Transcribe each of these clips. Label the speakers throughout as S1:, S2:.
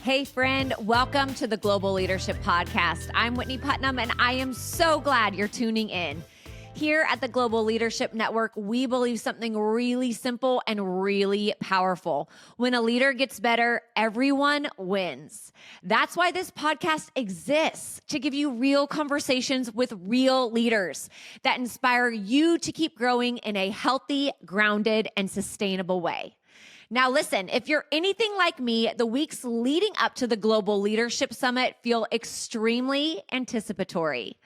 S1: Hey friend, welcome to the Global Leadership Podcast. I'm Whitney Putnam and I am so glad you're tuning in. Here at the Global Leadership Network, we believe something really simple and really powerful. When a leader gets better, everyone wins. That's why this podcast exists, to give you real conversations with real leaders that inspire you to keep growing in a healthy, grounded, and sustainable way. Now listen, if you're anything like me, the weeks leading up to the Global Leadership Summit feel extremely anticipatory.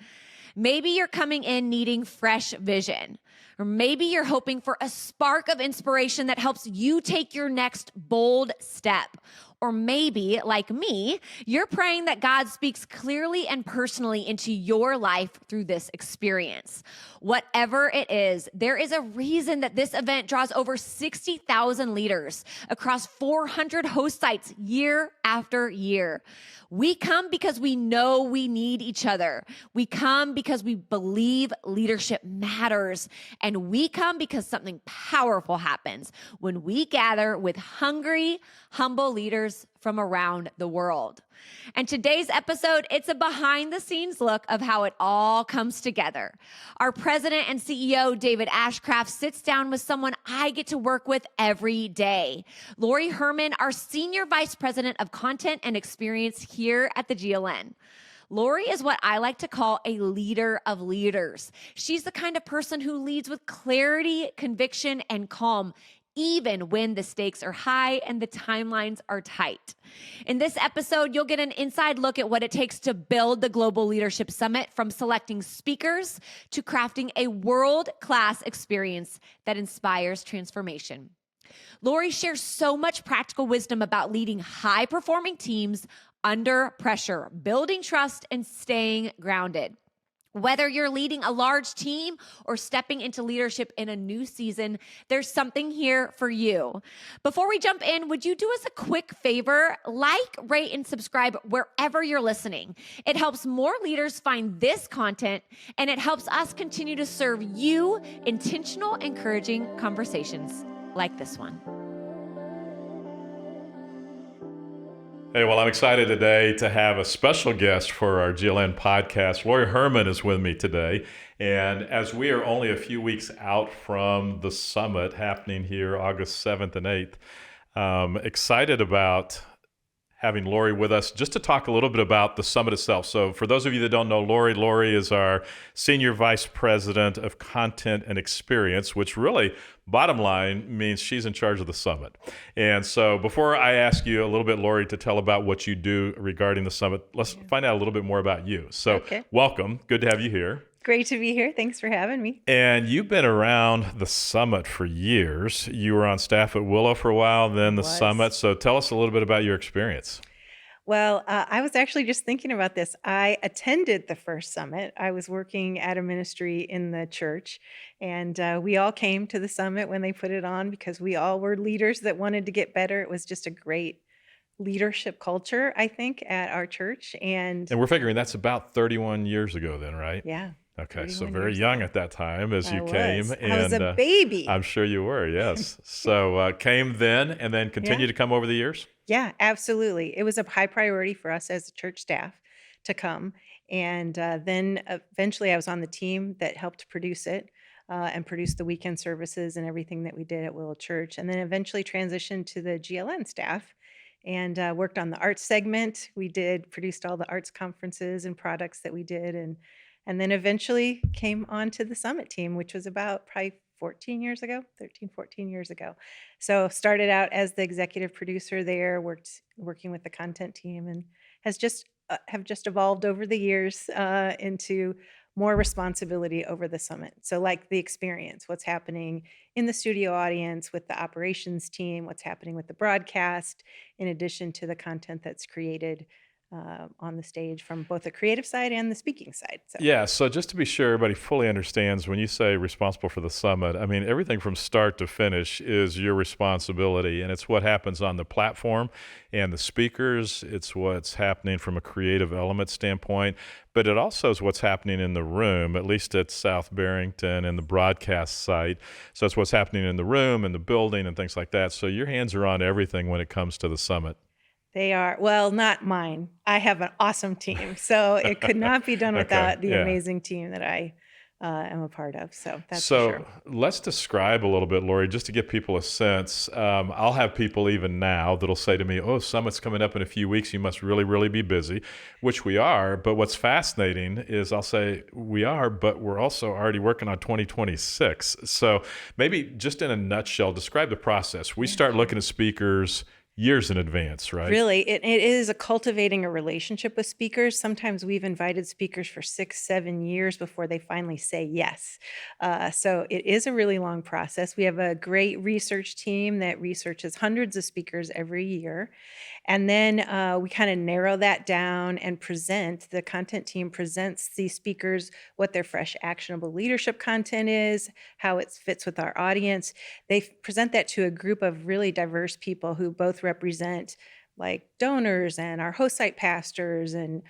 S1: Maybe you're coming in needing fresh vision, or maybe you're hoping for a spark of inspiration that helps you take your next bold step. Or maybe, like me, you're praying that God speaks clearly and personally into your life through this experience. Whatever it is, there is a reason that this event draws over 60,000 leaders across 400 host sites year after year. We come because we know we need each other. We come because we believe leadership matters. And we come because something powerful happens when we gather with hungry, humble leaders from around the world. And today's episode, it's a behind-the-scenes look of how it all comes together. Our president and CEO, David Ashcraft, sits down with someone I get to work with every day. Lori Hermann, our senior vice president of content and experience here at the GLN. Lori is what I like to call a leader of leaders. She's the kind of person who leads with clarity, conviction, and calm, even when the stakes are high and the timelines are tight. In this episode, you'll get an inside look at what it takes to build the Global Leadership Summit, from selecting speakers to crafting a world-class experience that inspires transformation. Lori shares so much practical wisdom about leading high-performing teams under pressure, building trust, and staying grounded. Whether you're leading a large team or stepping into leadership in a new season, there's something here for you. Before we jump in, would you do us a quick favor? Like, rate, and subscribe wherever you're listening. It helps more leaders find this content, and it helps us continue to serve you intentional, encouraging conversations like this one.
S2: Hey, well, I'm excited today to have a special guest for our GLN podcast. Lori Hermann is with me today. And as we are only a few weeks out from the summit happening here August 7th and 8th, excited about having Lori with us just to talk a little bit about the summit itself. So for those of you that don't know Lori is our Senior Vice President of Content and Experience, which really, bottom line, means she's in charge of the summit. And so before I ask you a little bit, Lori, to tell about what you do regarding the summit, let's find out a little bit more about you. So Welcome. Good to have you here.
S3: Great to be here. Thanks for having me.
S2: And you've been around the summit for years. You were on staff at Willow for a while, then the summit. So tell us a little bit about your experience.
S3: Well, I was actually just thinking about this. I attended the first summit. I was working at a ministry in the church, and we all came to the summit when they put it on because we all were leaders that wanted to get better. It was just a great leadership culture, I think, at our church. And
S2: we're figuring that's about 31 years ago then, right?
S3: Yeah.
S2: Okay, so very young at that time as you came.
S3: I was a baby.
S2: I'm sure you were, yes. So came then and then continued to come over the years?
S3: Yeah, absolutely. It was a high priority for us as a church staff to come. And then eventually I was on the team that helped produce it and produce the weekend services and everything that we did at Willow Church. And then eventually transitioned to the GLN staff and worked on the arts segment. We produced all the arts conferences and products that we did. And then eventually came on to the summit team, which was about probably 14 years ago. So started out as the executive producer there, working with the content team, and have just evolved over the years into more responsibility over the summit. So like the experience, what's happening in the studio audience with the operations team, what's happening with the broadcast, in addition to the content that's created on the stage from both the creative side and the speaking side.
S2: So just to be sure everybody fully understands, when you say responsible for the summit, I mean, everything from start to finish is your responsibility, and it's what happens on the platform and the speakers. It's what's happening from a creative element standpoint, but it also is what's happening in the room, at least at South Barrington and the broadcast site. So it's what's happening in the room and the building and things like that. So your hands are on everything when it comes to the summit.
S3: They are, well, not mine. I have an awesome team. So it could not be done
S2: Okay,
S3: without the
S2: yeah.
S3: amazing team that I am a part of. So that's for
S2: So
S3: sure.
S2: let's describe a little bit, Lori, just to give people a sense. I'll have people even now that'll say to me, "Oh, Summit's coming up in a few weeks. You must really, really be busy," which we are. But what's fascinating is I'll say we are, but we're also already working on 2026. So maybe just in a nutshell, describe the process. We start looking at speakers years in advance, right?
S3: Really, it is a cultivating a relationship with speakers. Sometimes we've invited speakers for 6, 7 years before they finally say yes. So it is a really long process. We have a great research team that researches hundreds of speakers every year. And then we kind of narrow that down and the content team presents these speakers what their fresh, actionable leadership content is, how it fits with our audience. They present that to a group of really diverse people who both represent like donors and our host site pastors and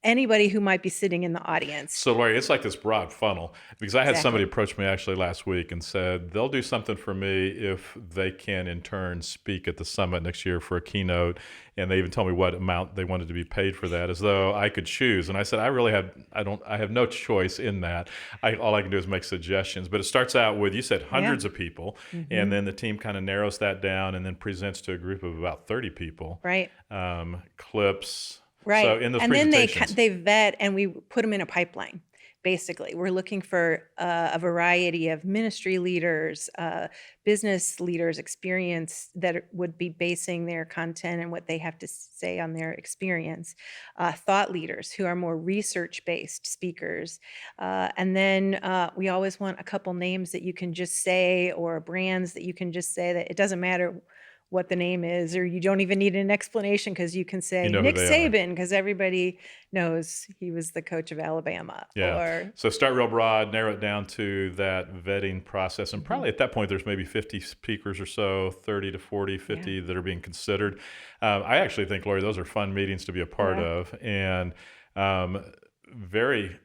S3: anybody who might be sitting in the audience.
S2: So, Lori, it's like this broad funnel because I had somebody
S3: Exactly.
S2: approach me actually last week and said they'll do something for me if they can in turn speak at the summit next year for a keynote. And they even told me what amount they wanted to be paid for that, as though I could choose. And I said, I have no choice in that. All I can do is make suggestions. But it starts out with, you said
S3: Yeah.
S2: hundreds of people, and
S3: Hmm.
S2: then the team kind of narrows that down and then presents to a group of about 30 people,
S3: Right.
S2: clips.
S3: Right.
S2: So in those
S3: And then
S2: presentations,
S3: they vet and we put them in a pipeline. Basically, we're looking for a variety of ministry leaders, business leaders, experience that would be basing their content and what they have to say on their experience, thought leaders who are more research based speakers. And then we always want a couple names that you can just say or brands that you can just say that it doesn't matter what the name is, or you don't even need an explanation because you can
S2: you
S3: say
S2: know who
S3: Nick
S2: they are.
S3: Saban because everybody knows he was the coach of Alabama.
S2: Yeah.
S3: Or
S2: So start real broad, narrow it down to that vetting process. And
S3: Mhm.
S2: probably at that point, there's maybe 50 speakers or so, 30 to 40,
S3: Yeah,
S2: 50 that are being considered. I actually think, Lori, those are fun meetings to be a part
S3: yeah,
S2: of. And um, very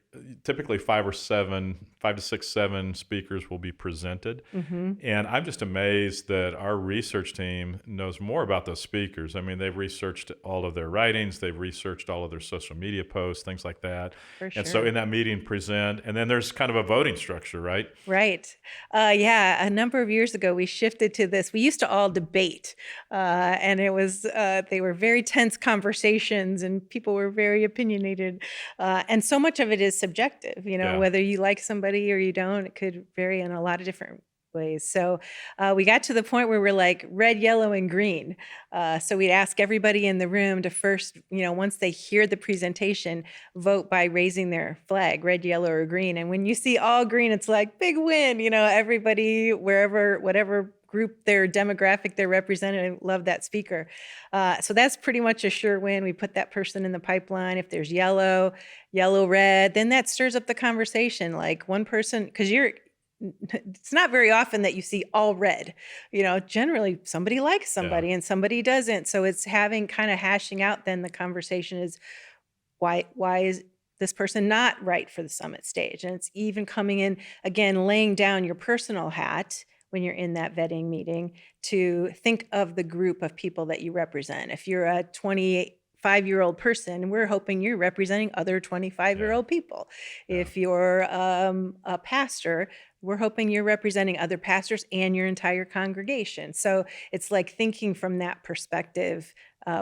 S2: typically 5 to 6, 7 speakers will be presented.
S3: hmm
S2: And I'm just amazed that our research team knows more about those speakers. I mean, they've researched all of their writings, they've researched all of their social media posts, things like that.
S3: for
S2: And so
S3: sure.
S2: in that meeting, present, and then there's kind of a voting structure, right?
S3: Right. Yeah, a number of years ago, we shifted to this. We used to all debate, and they were very tense conversations, and people were very opinionated. And so much of it is subjective,
S2: Yeah.
S3: whether you like somebody or you don't, it could vary in a lot of different ways. So we got to the point where we're like red, yellow, and green. So we'd ask everybody in the room to first, once they hear the presentation, vote by raising their flag, red, yellow, or green. And when you see all green, it's like big win. Everybody, wherever, whatever group their demographic they're representing, love that speaker. So that's pretty much a sure win. We put that person in the pipeline. If there's yellow, yellow, red, then that stirs up the conversation. Like one person, because it's not very often that you see all red. Generally somebody likes
S2: Yeah.
S3: somebody and somebody doesn't. So it's having kind of hashing out then the conversation is why is this person not right for the summit stage? And it's even coming in again, laying down your personal hat when you're in that vetting meeting to think of the group of people that you represent. If you're a 25-year-old person, we're hoping you're representing other 25-year-old
S2: Yeah.
S3: people.
S2: Yeah.
S3: If you're a pastor, we're hoping you're representing other pastors and your entire congregation. So it's like thinking from that perspective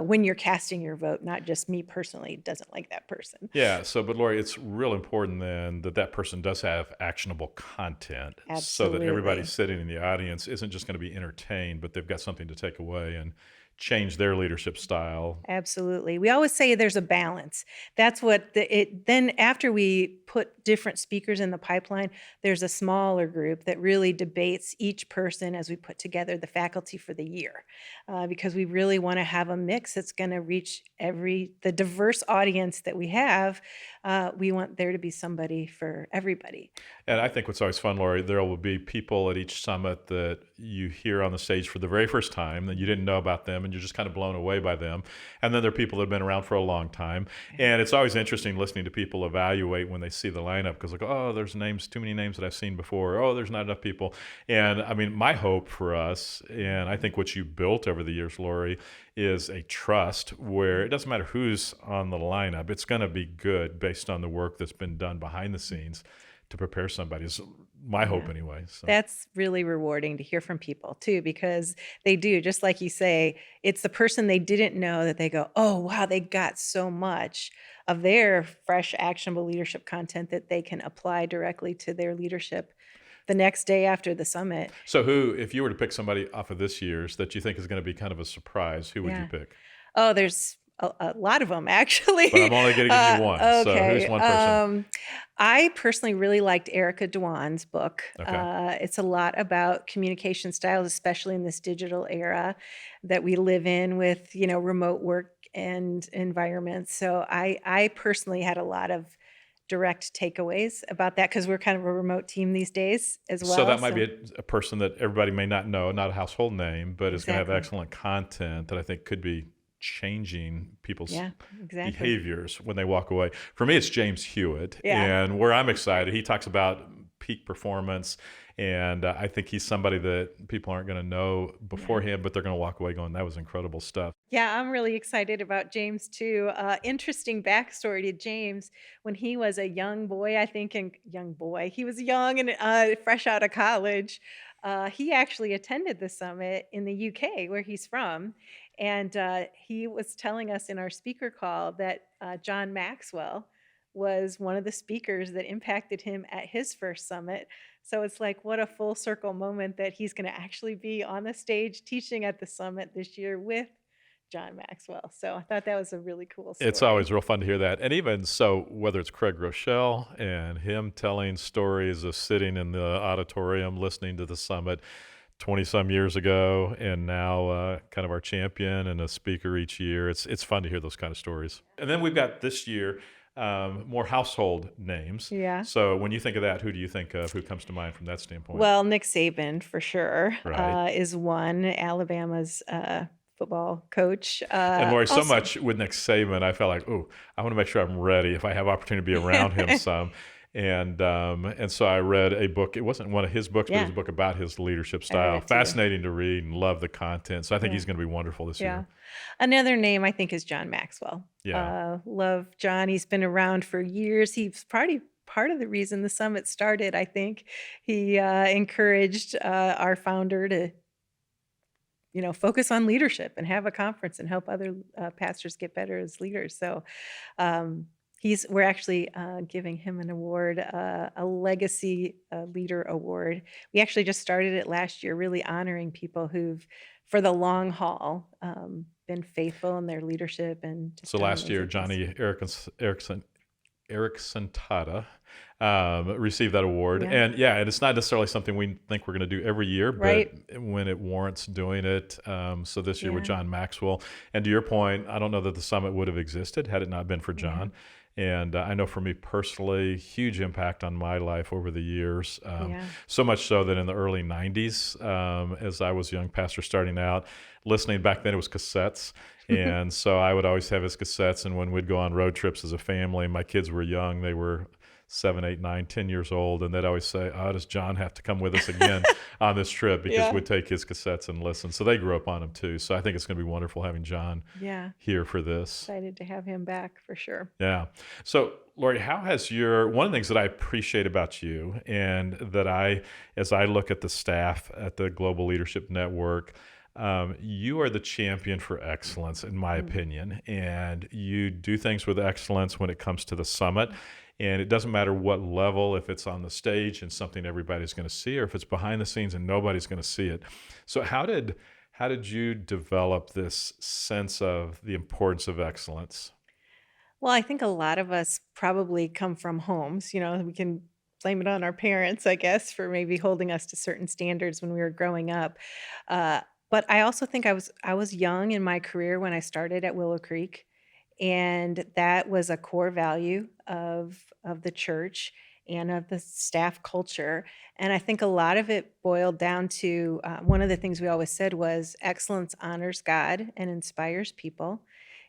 S3: when you're casting your vote, not just me personally doesn't like that person.
S2: Yeah. So, but Lori, it's real important then that that person does have actionable content so that everybody
S3: Absolutely.
S2: sitting in the audience isn't just going to be entertained, but they've got something to take away and change their leadership style.
S3: Absolutely. We always say there's a balance. That's what then after we put different speakers in the pipeline, there's a smaller group that really debates each person as we put together the faculty for the year. Because we really want to have a mix that's going to reach the diverse audience that we have. We want there to be somebody for everybody.
S2: And I think what's always fun, Lori, there will be people at each summit that you hear on the stage for the very first time that you didn't know about them and you're just kind of blown away by them. And then there are people that have been around for a long time. And it's always interesting listening to people evaluate when they see the lineup because like, oh, there's too many names that I've seen before. Oh, there's not enough people. And I mean, my hope for us, and I think what you built over the years, Lori, is a trust where it doesn't matter who's on the lineup, it's going to be good based on the work that's been done behind the scenes to prepare somebody. Is my hope
S3: Yeah.
S2: anyway. So.
S3: That's really rewarding to hear from people too, because they do, just like you say, it's the person they didn't know that they go, oh, wow, they got so much of their fresh, actionable leadership content that they can apply directly to their leadership the next day after the summit.
S2: So who, if you were to pick somebody off of this year's that you think is going to be kind of a surprise, who would you
S3: Yeah.
S2: pick?
S3: Oh, there's a lot of them actually.
S2: But I'm only going to give you one. So who's
S3: Okay.
S2: one person?
S3: I personally really liked Erica Dewan's book.
S2: Okay.
S3: It's a lot about communication styles, especially in this digital era that we live in with, remote work and environments. So I personally had a lot of direct takeaways about that because we're kind of a remote team these days as well.
S2: So that might be a person that everybody may not know, not a household name, but is going to have
S3: Exactly.
S2: excellent content that I think could be changing people's
S3: Yeah, exactly.
S2: behaviors when they walk away. For me, it's James Hewitt.
S3: Yeah.
S2: And where I'm excited, he talks about peak performance. And I think he's somebody that people aren't going to know beforehand, but they're going to walk away going, that was incredible stuff.
S3: Yeah, I'm really excited about James too. Interesting backstory to James. When he was a young boy, I think, he was young and fresh out of college. He actually attended the summit in the UK, where he's from. And he was telling us in our speaker call that John Maxwell was one of the speakers that impacted him at his first summit. So it's like, what a full circle moment that he's going to actually be on the stage teaching at the summit this year with John Maxwell. So I thought that was a really cool story.
S2: It's always real fun to hear that. And even so, whether it's Craig Rochelle and him telling stories of sitting in the auditorium listening to the summit 20 some years ago, and now kind of our champion and a speaker each year, it's fun to hear those kind of stories. And then we've got this year more household names.
S3: Yeah.
S2: So when you think of that, who do you think of? Who comes to mind from that standpoint?
S3: Well, Nick Saban for sure
S2: Right.
S3: is one, Alabama's football coach.
S2: And Lori, so
S3: also-
S2: much with Nick Saban, I felt like, oh, I want to make sure I'm ready if I have opportunity to be around him some. And so I read a book. It wasn't one of his books, but it was a
S3: Yeah.
S2: book about his leadership
S3: I read
S2: style.
S3: it too.
S2: Fascinating to read and love the content. So I think
S3: Yeah.
S2: he's going to be wonderful this
S3: Yeah.
S2: year.
S3: Another name I think is John Maxwell.
S2: Yeah.
S3: Love John. He's been around for years. He's probably part of the reason the summit started, I think. He encouraged our founder to, focus on leadership and have a conference and help other pastors get better as leaders. So we're actually giving him an award, a legacy leader award. We actually just started it last year, really honoring people who've, for the long haul, been faithful in their leadership and just
S2: So
S3: done
S2: last year,
S3: amazing things.
S2: Johnny Erickson Tata received that award.
S3: Yeah.
S2: And it's not necessarily something we think we're going to do every year, but
S3: Right.
S2: when it warrants doing it. So this year with
S3: Yeah.
S2: John Maxwell. And to your point, I don't know that the summit would have existed had it not been for John. And I know for me personally, huge impact on my life over the years. So much so that in the early 90s, as I was a young pastor starting out, listening back then, it was cassettes. And so I would always have his cassettes. And when we'd go on road trips as a family, my kids were young. They were 7, 8, 9, 10 years old. And they'd always say, oh, does John have to come with us again on this trip? Because
S3: Yeah.
S2: we'd take his cassettes and listen. So they grew up on him too. So I think it's going to be wonderful having John
S3: Yeah.
S2: here for this.
S3: Excited to have him back for sure.
S2: Yeah. So, Lori, how has one of the things that I appreciate about you, and that as I look at the staff at the Global Leadership Network, you are the champion for excellence, in my opinion, and you do things with excellence when it comes to the summit. And it doesn't matter what level, if it's on the stage and something everybody's going to see, or if it's behind the scenes and nobody's going to see it. So how did you develop this sense of the importance of excellence?
S3: Well, I think a lot of us probably come from homes. We can blame it on our parents, I guess, for maybe holding us to certain standards when we were growing up. But I also think I was young in my career when I started at Willow Creek, and that was a core value of the church and of the staff culture. And I think a lot of it boiled down to one of the things we always said was excellence honors God and inspires people.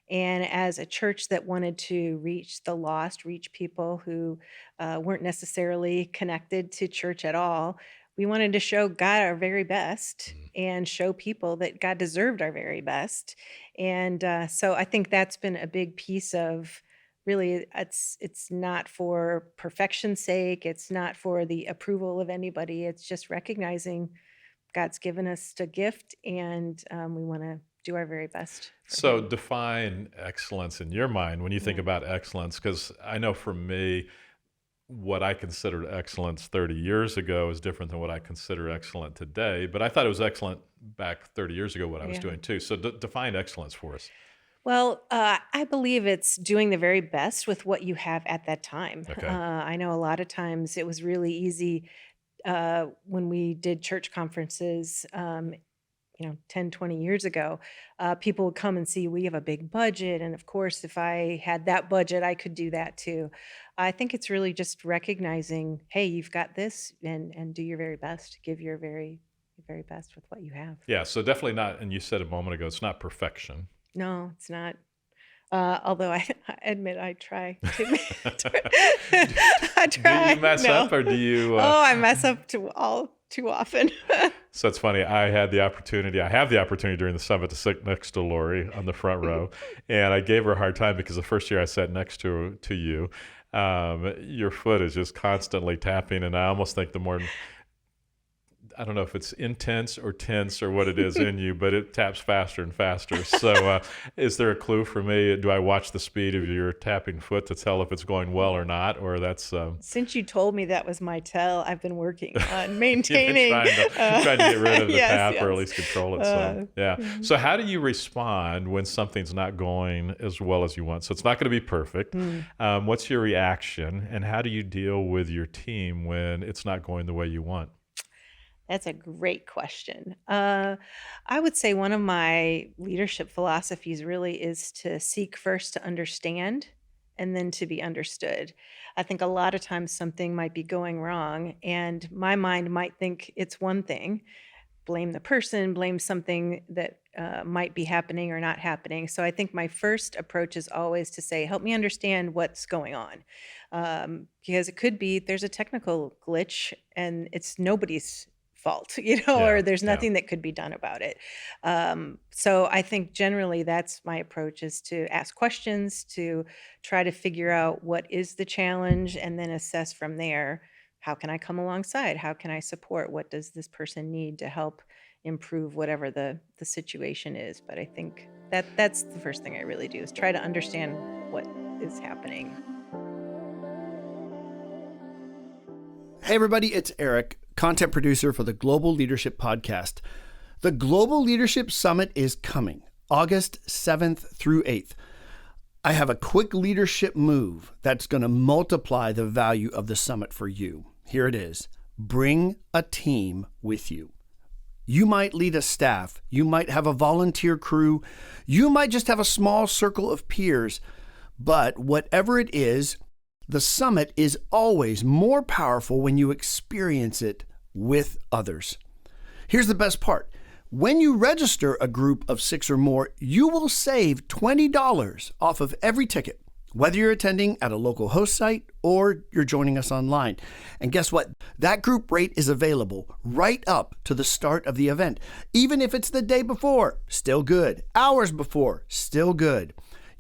S3: And as a church that wanted to reach the lost, reach people who weren't necessarily connected to church at all, we wanted to show God our very best and show people that God deserved our very best. And so I think that's been a big piece of really it's not for perfection's sake. It's not for the approval of anybody. It's just recognizing God's given us a gift, and we want to do our very best for
S2: So
S3: Him.
S2: define excellence in your mind when you think
S3: Yeah.
S2: about excellence, because I know for me, what I considered excellence 30 years ago is different than what I consider excellent today. But I thought it was excellent back 30 years ago what I was
S3: Yeah.
S2: doing too. So define excellence for us.
S3: Well, I believe it's doing the very best with what you have at that time.
S2: Okay.
S3: I know a lot of times it was really easy when we did church conferences, 10, 20 years ago. People would come and see, we have a big budget. And of course, if I had that budget, I could do that too. I think it's really just recognizing, hey, you've got this, and do your very best, give your very best with what you have.
S2: Yeah. So definitely not. And you said a moment ago, it's not perfection.
S3: No, it's not. Although I admit I try to. I
S2: Do
S3: try.
S2: you mess
S3: No.
S2: up or do you?
S3: Oh, I mess up too often.
S2: So it's funny. I have the opportunity during the summit to sit next to Lori on the front row, and I gave her a hard time because the first year I sat next to you, your foot is just constantly tapping, and I almost think the more, I don't know if it's intense or tense or what it is in you, but it taps faster and faster. So is there a clue for me? Do I watch the speed of your tapping foot to tell if it's going well or not? Or that's...
S3: Since you told me that was my tell, I've been working on
S2: You've
S3: maintaining.
S2: been trying to get rid of the
S3: Yes,
S2: tap or at
S3: yes.
S2: least control it. So, yeah. So how do you respond when something's not going as well as you want? So it's not going to be perfect. What's your reaction, and how do you deal with your team when it's not going the way you want?
S3: That's a great question. I would say one of my leadership philosophies really is to seek first to understand and then to be understood. I think a lot of times something might be going wrong, and my mind might think it's one thing, blame the person, blame something that might be happening or not happening. So I think my first approach is always to say, help me understand what's going on. Because it could be there's a technical glitch and it's nobody's fault, or there's nothing that could be done about it. So I think generally that's my approach, is to ask questions, to try to figure out what is the challenge, and then assess from there, how can I come alongside? How can I support? What does this person need to help improve whatever the situation is? But I think that's the first thing I really do, is try to understand what is happening.
S4: Hey everybody, it's Eric, content producer for the Global Leadership Podcast. The Global Leadership Summit is coming, August 7th through 8th. I have a quick leadership move that's going to multiply the value of the summit for you. Here it is. Bring a team with you. You might lead a staff. You might have a volunteer crew. You might just have a small circle of peers. But whatever it is, the summit is always more powerful when you experience it with others. Here's the best part. When you register a group of 6 or more, you will save $20 off of every ticket, whether you're attending at a local host site or you're joining us online. And guess what? That group rate is available right up to the start of the event. Even if it's the day before, still good. Hours before, still good.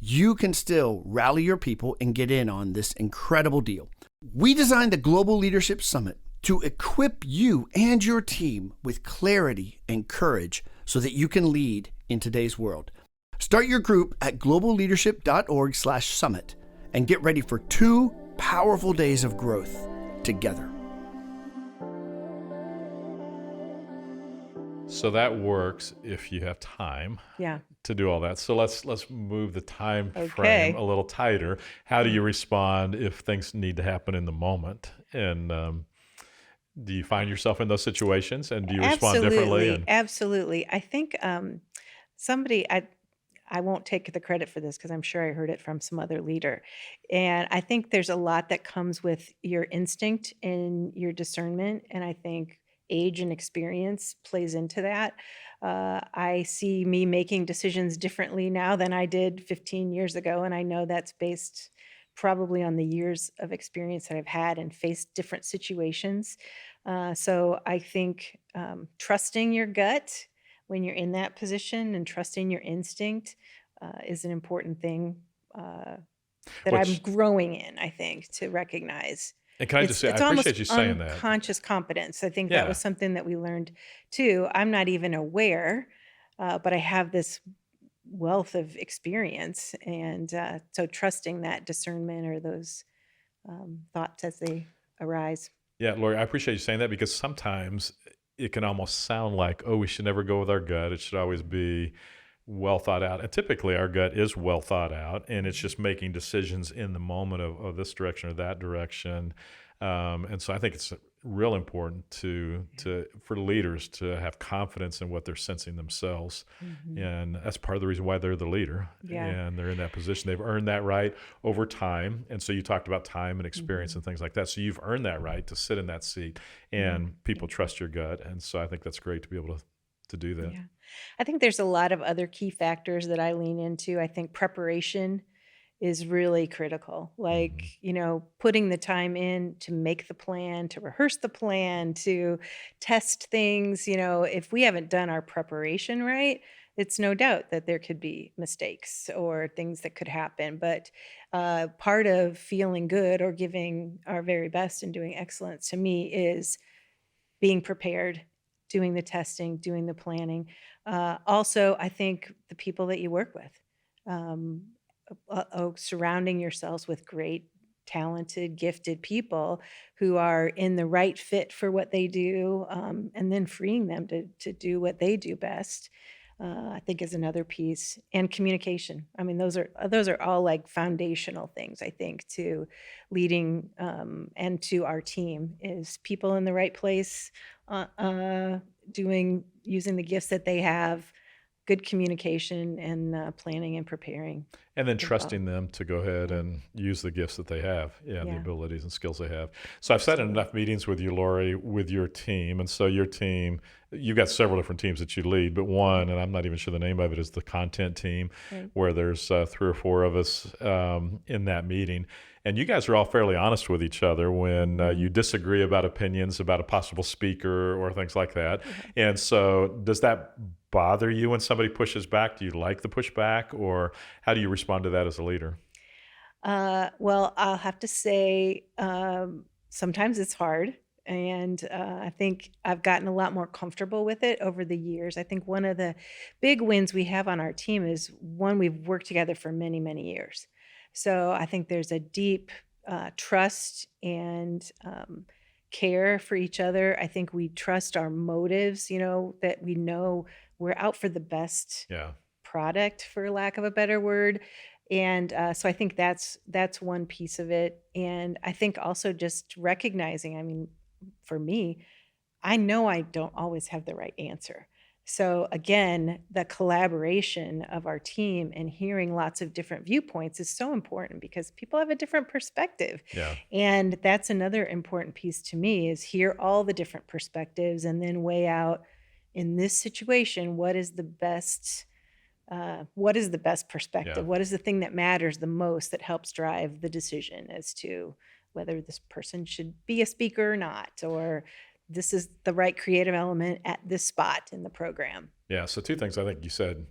S4: You can still rally your people and get in on this incredible deal. We designed the Global Leadership Summit to equip you and your team with clarity and courage so that you can lead in today's world. Start your group at globalleadership.org/summit and get ready for 2 powerful days of growth together.
S2: So that works if you have time to do all that. So let's move the time frame a little tighter. How do you respond if things need to happen in the moment? And do you find yourself in those situations, and do you respond differently?
S3: Absolutely. I think somebody, I won't take the credit for this because I'm sure I heard it from some other leader. And I think there's a lot that comes with your instinct and your discernment. And I think age and experience plays into that. I see me making decisions differently now than I did 15 years ago. And I know that's based probably on the years of experience that I've had and faced different situations. So I think trusting your gut when you're in that position and trusting your instinct is an important thing that I'm
S2: Which,
S3: growing in, I think, to recognize.
S2: and can I just say, I
S3: It's almost
S2: appreciate you saying that.
S3: unconscious competence. I think that
S2: Yeah.
S3: was something that we learned too. I'm not even aware, but I have this wealth of experience, and so trusting that discernment or those thoughts as they arise.
S2: Yeah, Lori, I appreciate you saying that because sometimes it can almost sound like, oh, we should never go with our gut. It should always be well thought out. And typically our gut is well thought out, and it's just making decisions in the moment of this direction or that direction. And so I think it's real important for leaders to have confidence in what they're sensing themselves. And that's part of the reason why they're the leader.
S3: Yeah.
S2: And they're in that position. They've earned that right over time. And so you talked about time and experience and things like that. So you've earned that right to sit in that seat, and people trust your gut. And so I think that's great to be able to do that.
S3: Yeah. I think there's a lot of other key factors that I lean into. I think preparation is really critical. Like, putting the time in to make the plan, to rehearse the plan, to test things. If we haven't done our preparation right, it's no doubt that there could be mistakes or things that could happen. But part of feeling good or giving our very best and doing excellence to me is being prepared, doing the testing, doing the planning. Also, I think the people that you work with, surrounding yourselves with great, talented, gifted people who are in the right fit for what they do, and then freeing them to do what they do best, I think is another piece. And communication. I mean, those are all like foundational things, I think, to leading and to our team, is people in the right place, using the gifts that they have, good communication, and planning and preparing.
S2: And then trusting them to go ahead and use the gifts that they have, the abilities and skills they have. So I've sat in enough meetings with you, Lori, with your team. And so your team, you've got several different teams that you lead, but one, and I'm not even sure the name of it, is the content team, where there's 3 or 4 of us in that meeting. And you guys are all fairly honest with each other when you disagree about opinions about a possible speaker or things like that. And so does that bother you when somebody pushes back? Do you like the pushback, or how do you respond to that as a leader?
S3: Well, I'll have to say sometimes it's hard. And I think I've gotten a lot more comfortable with it over the years. I think one of the big wins we have on our team is, one, we've worked together for many, many years. So I think there's a deep trust and care for each other. I think we trust our motives, that we know we're out for the best product, for lack of a better word. And so I think that's one piece of it. And I think also just recognizing, I mean, for me, I know I don't always have the right answer. So again, the collaboration of our team and hearing lots of different viewpoints is so important, because people have a different perspective.
S2: Yeah.
S3: And that's another important piece to me, is hear all the different perspectives and then weigh out, in this situation, what is the best perspective?
S2: Yeah.
S3: What is the thing that matters the most, that helps drive the decision as to whether this person should be a speaker or not, or this is the right creative element at this spot in the program.
S2: Yeah. So 2 things I think you said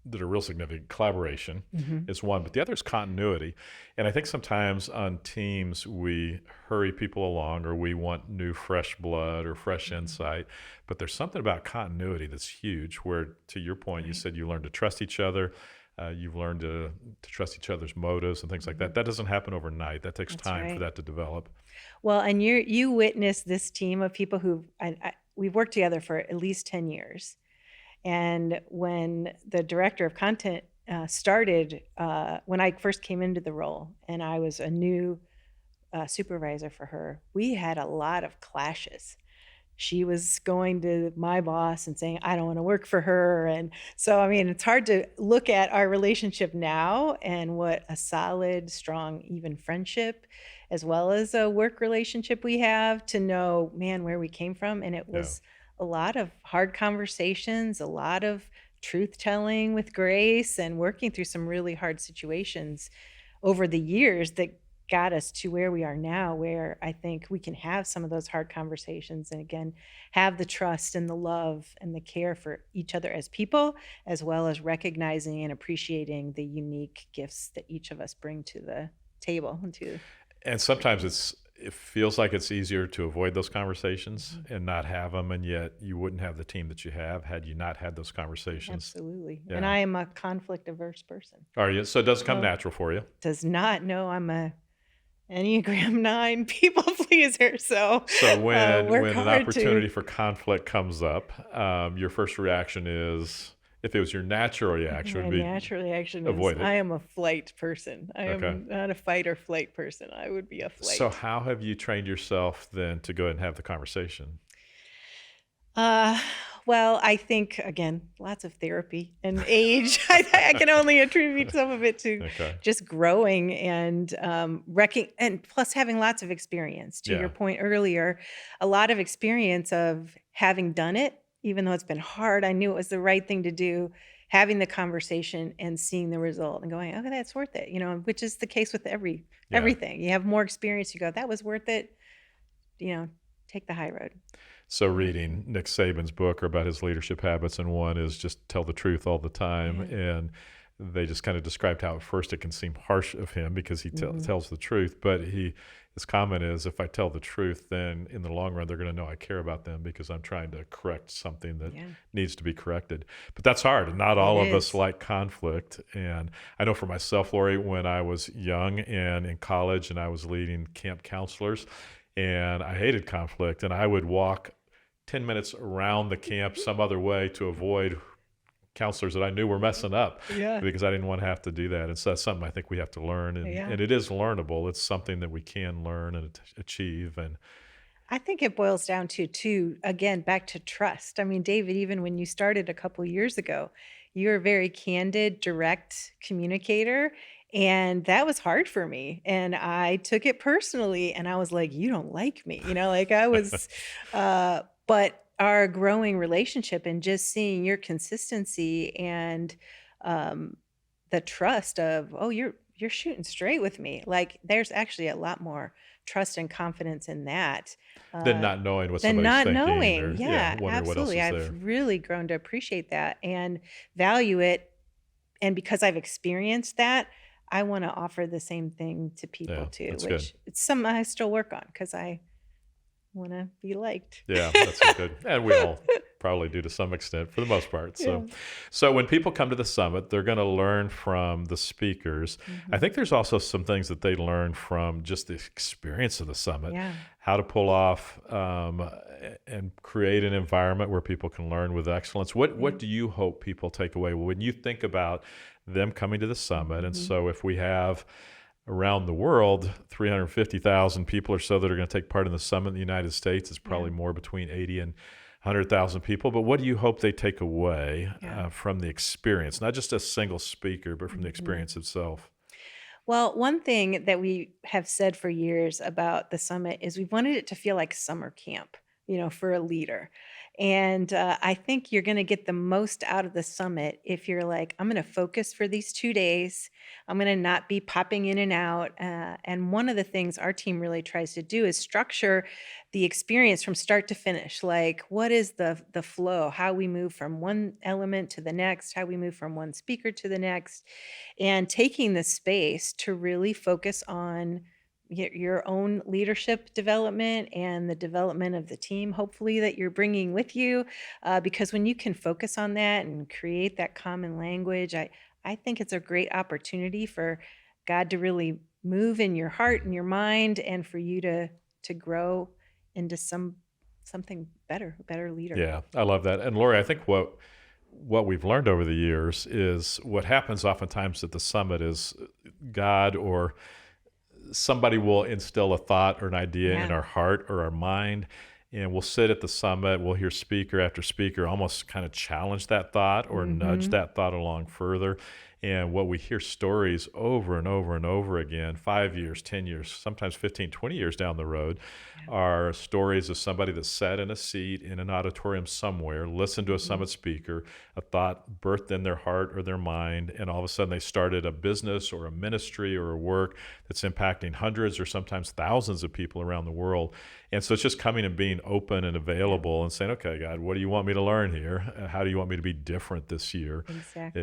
S2: that are real significant. Collaboration is one, but the other is continuity. And I think sometimes on teams, we hurry people along, or we want new, fresh blood or fresh insight. But there's something about continuity that's huge, where, to your point, you said you learn to trust each other. You've learned to trust each other's motives and things like that. That doesn't happen overnight. That takes time for that to develop.
S3: Well, and you witnessed this team of people who we've worked together for at least 10 years. And when the director of content started, when I first came into the role and I was a new supervisor for her, we had a lot of clashes. She was going to my boss and saying, I don't want to work for her. And so, I mean, it's hard to look at our relationship now and what a solid, strong, even friendship, as well as a work relationship we have, to know, man, where we came from. And it was a lot of hard conversations, a lot of truth telling with grace, and working through some really hard situations over the years that got us to where we are now, where I think we can have some of those hard conversations and again, have the trust and the love and the care for each other as people, as well as recognizing and appreciating the unique gifts that each of us bring to the table.
S2: And sometimes it feels like it's easier to avoid those conversations and not have them, and yet you wouldn't have the team that you have had you not had those conversations.
S3: Absolutely.
S2: Yeah.
S3: And I am a conflict averse person.
S2: Are you? So it doesn't come natural for you?
S3: Does not. No, I'm a Enneagram 9 people pleaser. So
S2: when an opportunity for conflict comes up, your first reaction is, if it was your natural reaction, would be
S3: natural reaction
S2: avoid
S3: is,
S2: it.
S3: I am a flight person. I am not a fight or flight person. I would be a flight.
S2: So how have you trained yourself then to go ahead and have the conversation?
S3: Well, I think, again, lots of therapy and age. I can only attribute some of it to just growing and and plus having lots of experience. To your point earlier, a lot of experience of having done it, even though it's been hard. I knew it was the right thing to do, having the conversation and seeing the result and going, okay, that's worth it, which is the case with everything. You have more experience, you go, that was worth it, take the high road.
S2: So reading Nick Saban's book about his leadership habits, and one is just tell the truth all the time. And they just kind of described how at first it can seem harsh of him because he tells the truth. But his comment is, if I tell the truth, then in the long run, they're going to know I care about them because I'm trying to correct something that needs to be corrected. But that's hard. And not all of us like conflict. And I know for myself, Lori, when I was young and in college and I was leading camp counselors, and I hated conflict, and I would walk 10 minutes around the camp some other way to avoid counselors that I knew were messing up because I didn't want to have to do that. And so that's something I think we have to learn, and it is learnable. It's something that we can learn and achieve. And
S3: I think it boils down to, again, back to trust. I mean, David, even when you started a couple of years ago, you were a very candid, direct communicator. And that was hard for me. And I took it personally. And I was like, you don't like me. I was, but our growing relationship and just seeing your consistency and the trust of, oh, you're shooting straight with me. Like, there's actually a lot more trust and confidence in that.
S2: Than not knowing what somebody's thinking. Than not knowing.
S3: Absolutely. I've really grown to appreciate that and value it. And because I've experienced that, I want to offer the same thing to people too, which it's something I still work on because I want to be liked.
S2: Yeah, that's good. And we all probably do to some extent for the most part. So when people come to the summit, they're going to learn from the speakers. I think there's also some things that they learn from just the experience of the summit, how to pull off and create an environment where people can learn with excellence. What do you hope people take away when you think about them coming to the summit? And so if we have around the world 350,000 people or so that are going to take part in the summit in the United States, it's probably more between 80 and 100,000 people. But what do you hope they take away from the experience, not just a single speaker, but from the experience itself?
S3: Well, one thing that we have said for years about the summit is we wanted it to feel like summer camp, for a leader. And I think you're going to get the most out of the summit if you're like, I'm going to focus for these 2 days. I'm going to not be popping in and out. And one of the things our team really tries to do is structure the experience from start to finish. Like, what is the flow, how we move from one element to the next, how we move from one speaker to the next, and taking the space to really focus on your own leadership development and the development of the team, hopefully, that you're bringing with you. Because when you can focus on that and create that common language, I think it's a great opportunity for God to really move in your heart and your mind, and for you to grow into something better, a better leader.
S2: Yeah, I love that. And Lori, I think what we've learned over the years is what happens oftentimes at the summit is God or somebody will instill a thought or an idea in our heart or our mind, and we'll sit at the summit, we'll hear speaker after speaker almost kind of challenge that thought or nudge that thought along further. And what we hear stories over and over and over again, 5 years, 10 years, sometimes 15, 20 years down the road, are stories of somebody that sat in a seat in an auditorium somewhere, listened to a summit speaker, a thought birthed in their heart or their mind, and all of a sudden they started a business or a ministry or a work that's impacting hundreds or sometimes thousands of people around the world. And so it's just coming and being open and available and saying, okay, God, what do you want me to learn here? How do you want me to be different this year?
S3: Exactly.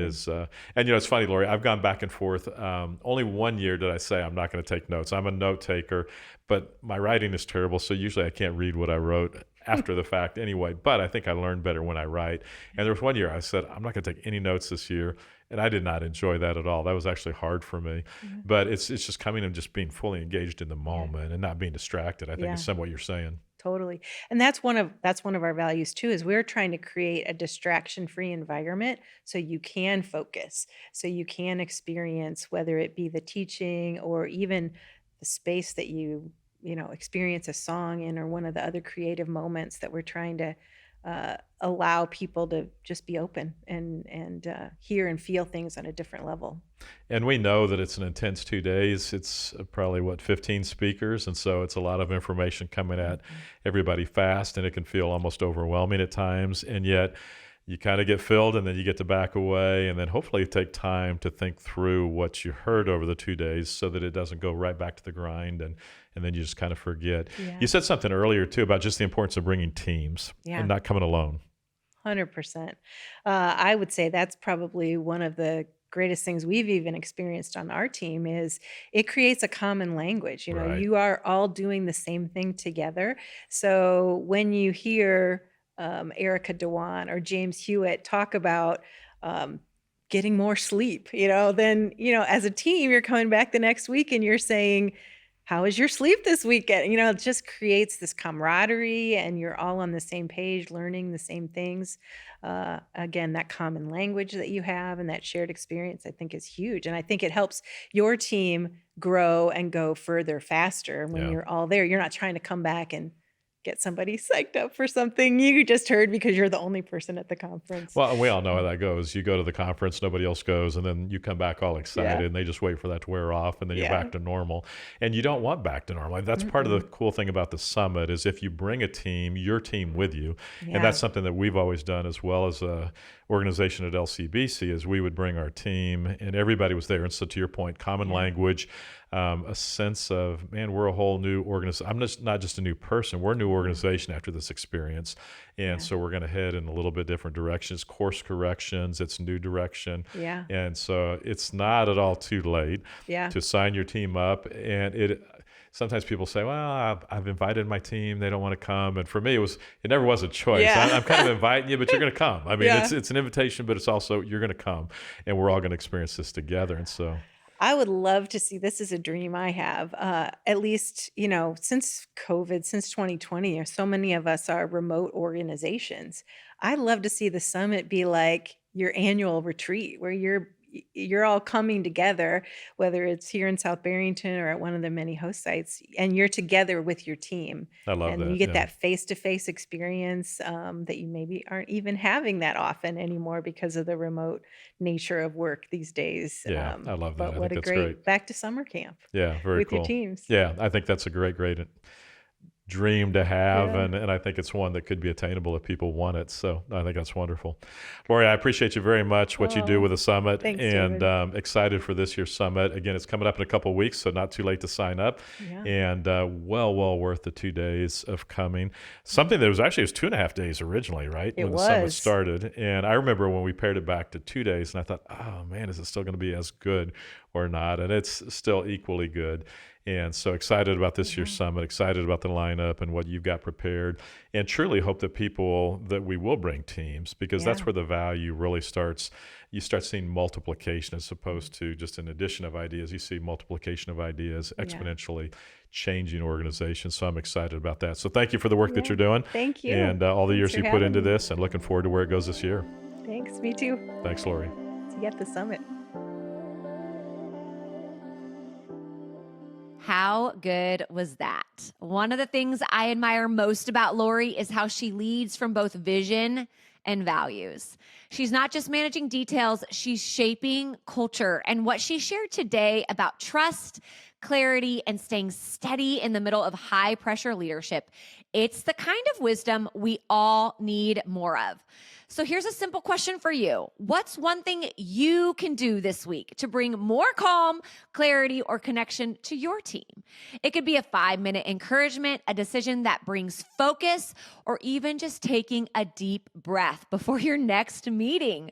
S2: And it's funny, Lori, I've gone back and forth. Only 1 year did I say I'm not going to take notes. I'm a note taker, but my writing is terrible. So usually I can't read what I wrote after the fact anyway, but I think I learn better when I write. And there was 1 year I said, I'm not going to take any notes this year. And I did not enjoy that at all. That was actually hard for me. But it's just coming and just being fully engaged in the moment and not being distracted, I think is some of what you're saying.
S3: Totally. And that's one of our values too, is we're trying to create a distraction-free environment so you can focus, so you can experience, whether it be the teaching or even the space that you experience a song in, or one of the other creative moments that we're trying to allow people to just be open and hear and feel things on a different level.
S2: And we know that it's an intense 2 days. It's probably 15 speakers. And so it's a lot of information coming at everybody fast, and it can feel almost overwhelming at times. And yet you kind of get filled, and then you get to back away, and then hopefully take time to think through what you heard over the 2 days so that it doesn't go right back to the grind and then you just kind of forget. You said something earlier too about just the importance of bringing teams and not coming alone.
S3: 100%. I would say that's probably one of the greatest things we've even experienced on our team is it creates a common language.
S2: Right.
S3: You are all doing the same thing together. So when you hear Erica Dewan or James Hewitt talk about getting more sleep, then, as a team, you're coming back the next week and you're saying, how was your sleep this weekend? It just creates this camaraderie, and you're all on the same page, learning the same things. Again, that common language that you have and that shared experience, I think, is huge. And I think it helps your team grow and go further faster when you're all there. You're not trying to come back and get somebody psyched up for something you just heard because you're the only person at the conference.
S2: Well, we all know how that goes. You go to the conference, nobody else goes, and then you come back all excited, and they just wait for that to wear off, and then you're back to normal. And you don't want back to normal. That's part of the cool thing about the summit is if you bring a team, your team with you, and that's something that we've always done as well as a organization at LCBC is we would bring our team, and everybody was there. And so to your point, common language, a sense of, man, we're a whole new organization. I'm not just a new person. We're a new organization after this experience. And so we're going to head in a little bit different directions, course corrections, it's new direction. And so it's not at all too late to sign your team up. And sometimes people say, well, I've invited my team. They don't want to come. And for me, it never was a choice. I'm kind of inviting you, but you're going to come. I mean, it's an invitation, but it's also, you're going to come, and we're all going to experience this together. And so
S3: I would love to see, this is a dream I have, at least, since COVID, since 2020, so many of us are remote organizations. I'd love to see the summit be like your annual retreat where you're all coming together, whether it's here in South Barrington or at one of the many host sites, and you're together with your team.
S2: I love that.
S3: And you get that face-to-face experience that you maybe aren't even having that often anymore because of the remote nature of work these days.
S2: Yeah, I love that.
S3: But
S2: I
S3: what
S2: think
S3: a
S2: that's
S3: great back to summer camp.
S2: Yeah, very
S3: with
S2: cool.
S3: your teams.
S2: Yeah, I think that's a great dream to have, and I think it's one that could be attainable if people want it. So I think that's wonderful. Lori, I appreciate you very much, what you do with the summit,
S3: thanks,
S2: and excited for this year's summit. Again, it's coming up in a couple of weeks, so not too late to sign up, and well worth the 2 days of coming. Something that was 2.5 days originally, right? When the summit started. And I remember when we paired it back to 2 days, and I thought, oh man, is it still going to be as good or not? And it's still equally good. And so excited about this year's summit, excited about the lineup and what you've got prepared, and truly hope that we will bring teams, because that's where the value really starts. You start seeing multiplication as opposed to just an addition of ideas. You see multiplication of ideas exponentially changing organizations. So I'm excited about that. So thank you for the work that you're doing.
S3: Thank you.
S2: And all the
S3: Thanks
S2: years you
S3: for
S2: put
S3: having
S2: into
S3: me.
S2: this, and looking forward to where it goes this year.
S3: Thanks, me too.
S2: Thanks, Lori.
S3: See you at the summit.
S1: How good was that? One of the things I admire most about Lori is how she leads from both vision and values. She's not just managing details, she's shaping culture. And what she shared today about trust, clarity, and staying steady in the middle of high pressure leadership, it's the kind of wisdom we all need more of. So here's a simple question for you. What's one thing you can do this week to bring more calm, clarity, or connection to your team? It could be a 5-minute encouragement, a decision that brings focus, or even just taking a deep breath before your next meeting.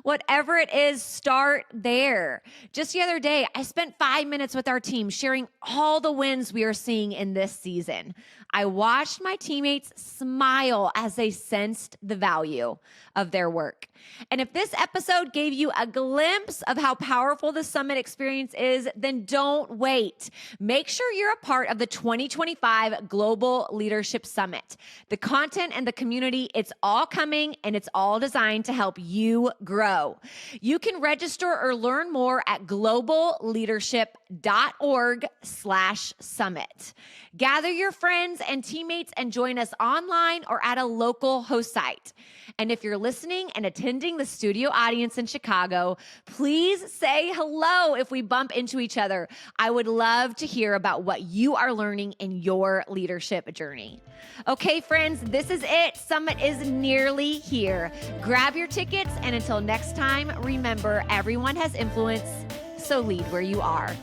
S1: Whatever it is, start there. Just the other day, I spent 5 minutes with our team sharing all the wins we are seeing in this season. I watched my teammates smile as they sensed the value of their work. And if this episode gave you a glimpse of how powerful the summit experience is, then don't wait. Make sure you're a part of the 2025 Global Leadership Summit. The content and the community, it's all coming, and it's all designed to help you grow. You can register or learn more at globalleadership.org/summit. Gather your friends and teammates and join us online or at a local host site. And if you're listening and attending the studio audience in Chicago, please say hello if we bump into each other. I would love to hear about what you are learning in your leadership journey. Okay, friends, this is it. Summit is nearly here. Grab your tickets, and until next time, remember, everyone has influence, so lead where you are.